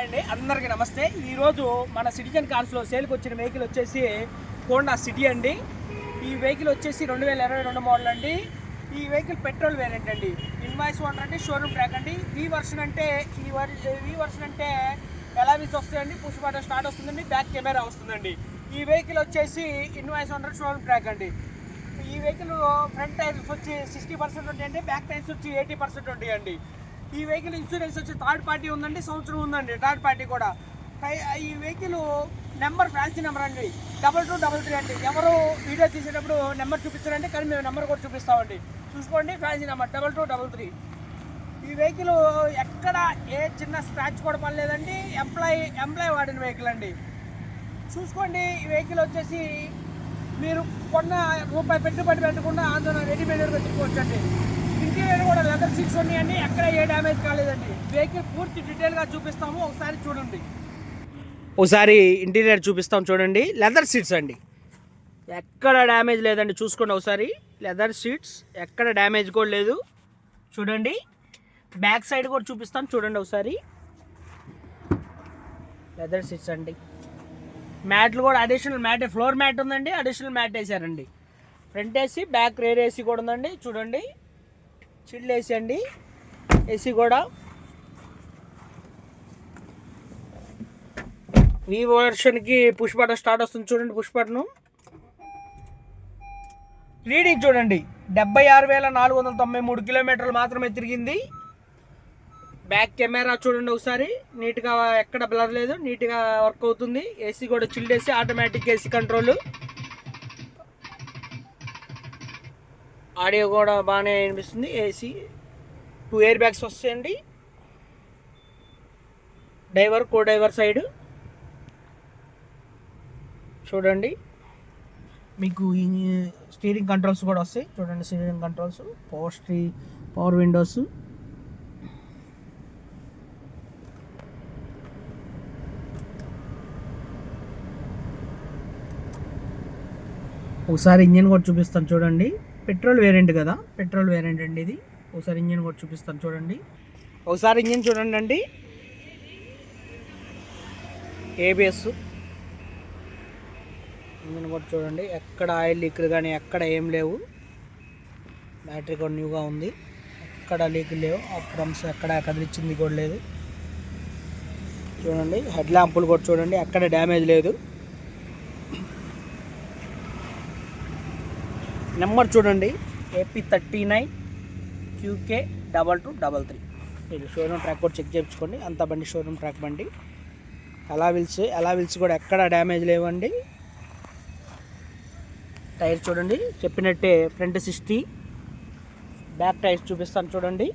అండి అందరికీ నమస్తే. ఈరోజు మన సిటిజన్ కార్స్లో సేల్కి వచ్చిన వెహికల్ వచ్చేసి హోండా సిటీ అండి. ఈ వెహికల్ వచ్చేసి 2022 మోడల్ అండి. ఈ వెహికల్ పెట్రోల్ వేరియంట్ అండి. ఇన్వాయిస్ ఓనర్ అంటే షోరూమ్ ట్రాక్ అండి. వి వర్షన్ అంటే ఎలావిస్ వస్తాయండి, పుష్ బటన్ స్టార్ట్ వస్తుందండి, బ్యాక్ కెమెరా వస్తుందండి. ఈ వెహికల్ వచ్చేసి ఇన్వాయిస్ ఓనర్ షోరూమ్ ట్రాక్ అండి. ఈ వెహికల్ ఫ్రంట్ టైర్స్ వచ్చి 60% ఉంటాయండి, బ్యాక్ టైర్స్ వచ్చి 80% ఉంటాయండి. ఈ వెహికల్ ఇన్సూరెన్స్ వచ్చి థర్డ్ పార్టీ ఉందండి, సంవత్సరం ఉందండి థర్డ్ పార్టీ కూడా. ఈ వెహికల్ నెంబర్ ఫ్యాన్సీ నెంబర్ అండి 2233 అండి. ఎవరు వీడియో తీసేటప్పుడు నెంబర్ చూపించారంటే కానీ మేము నెంబర్ కూడా చూపిస్తామండి. చూసుకోండి, ఫ్యాన్సీ నెంబర్ 2233. ఈ వెహికల్ ఎక్కడ ఏ చిన్న స్క్రాచ్ కూడా పడలేదండి. ఎంప్లాయ్ వాడిన వెహికల్ అండి. చూసుకోండి, ఈ వెహికల్ వచ్చేసి మీరు కొన్న రూపాయి పెట్టుబడి పెట్టకుండా ఆందోళన రెడీమేడ్గా తీసుకోవచ్చండి. ఇంటీరియర్ కూడా లెదర్ సీట్స్ ఉన్నాయండి, ఎక్కడ ఏ డ్యామేజ్ కాలేదండి. వెహికల్ పూర్తి డీటెయిల్గా చూపిస్తాము, ఒకసారి చూడండి. ఒకసారి ఇంటీరియర్ చూపిస్తాం చూడండి. లెదర్ సీట్స్ అండి, ఎక్కడ డ్యామేజ్ లేదండి. చూసుకోండి ఒకసారి, లెదర్ సీట్స్ ఎక్కడ డ్యామేజ్ కూడా లేదు. చూడండి, బ్యాక్ సైడ్ కూడా చూపిస్తాను చూడండి ఒకసారి. లెదర్ సీట్స్ అండి. మ్యాట్లు కూడా అడిషనల్ మ్యాట్, ఫ్లోర్ మ్యాట్ ఉందండి, అడిషనల్ మ్యాట్ వేసారండి. Front AC, back rear AC కూడా ఉందండి. చూడండి, చిల్డ్ ఏసీ అండి. ఏసీ కూడా ఈ వర్షన్కి పుష్ బటన్ స్టార్ట్ వస్తుంది చూడండి. పుష్ బటన్ రీడింగ్ చూడండి, 76,493 కిలోమీటర్లు మాత్రమే తిరిగింది. బ్యాక్ కెమెరా చూడండి ఒకసారి, నీట్గా ఎక్కడ బ్లర్ లేదు, నీట్గా వర్క్ అవుతుంది. ఏసీ కూడా chilled AC, automatic AC control. Audio కూడా బాగానే అనిపిస్తుంది. ఏసీ 2 ఎయిర్ బ్యాగ్స్ వస్తాయండి. డ్రైవర్, కో డ్రైవర్ సైడ్ చూడండి. మీకు స్టీరింగ్ కంట్రోల్స్ కూడా వస్తాయి చూడండి. Steering controls, power Windows. ఒకసారి ఇంజిన్ కూడా చూపిస్తాను చూడండి. పెట్రోల్ వేరియంట్ కదా, పెట్రోల్ వేరియంట్ అండి ఇది. ఒకసారి ఇంజిన్ కూడా చూపిస్తాను చూడండి. ఒకసారి ఇంజిన్ చూడండి అండి. ఏబిఎస్ ఇంజిన్ కూడా చూడండి, ఎక్కడ ఆయిల్ లీకులు కానీ ఎక్కడ ఏం లేవు. బ్యాటరీ కూడా న్యూగా ఉంది, ఎక్కడ లీకులు లేవు. అప్రమ్స్ ఎక్కడ కదిలిచ్చింది కూడా లేదు. చూడండి, హెడ్ ల్యాంపులు కూడా చూడండి, ఎక్కడ డ్యామేజ్ లేదు. నెంబర్ చూడండి, AP39 QK2233. మీరు షోరూమ్ ట్రాక్ కూడా చెక్ చేయించుకోండి. అంత బండి షోరూమ్ ట్రాక్ బండి. అలా విల్స్ కూడా ఎక్కడ డ్యామేజ్ లేవండి. టైర్ చూడండి, చెప్పినట్టే ఫ్రంట్ 60, బ్యాక్ టైర్స్ చూపిస్తాను చూడండి.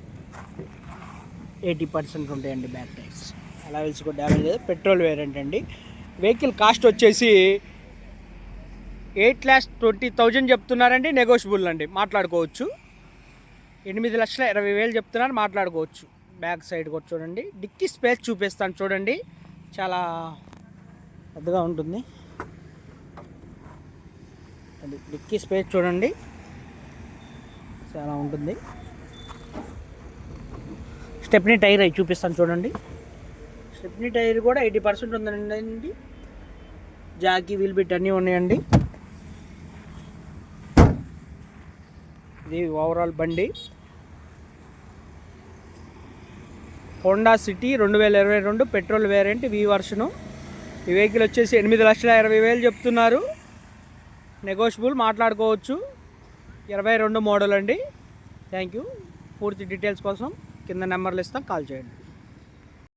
80% ఉంటాయండి బ్యాక్ టైర్స్. అలా విల్స్ కూడా డ్యామేజ్ లేదు. పెట్రోల్ వేరియంట్ అండి. వెహికల్ కాస్ట్ వచ్చేసి 8,20,000 చెప్తున్నారండి. నెగోషియబుల్ అండి, మాట్లాడుకోవచ్చు. 8,20,000 చెప్తున్నారు, మాట్లాడుకోవచ్చు. బ్యాక్ సైడ్ కూడా చూడండి. డిక్కీ స్పేస్ చూపిస్తాను చూడండి, చాలా పెద్దగా ఉంటుంది. అది డిక్కీ స్పేస్ చూడండి, చాలా ఉంటుంది. స్టెప్నీ టైర్ అవి చూపిస్తాను చూడండి. స్టెప్నీ టైర్ కూడా 80% ఉందండి. జాకీ, వీల్ బిట్ అన్నీ ఉన్నాయండి. ఇది ఓవరాల్ బండి హోండా సిటీ 2022 పెట్రోల్ వేరియంట్ వి వర్షను. ఈ వెహికల్ వచ్చేసి 8,20,000 చెప్తున్నారు. నెగోషియబుల్, మాట్లాడుకోవచ్చు. 22 మోడల్ అండి. Thank you. పూర్తి డీటెయిల్స్ కోసం కింద నెంబర్లు ఇస్తాం, కాల్ చేయండి.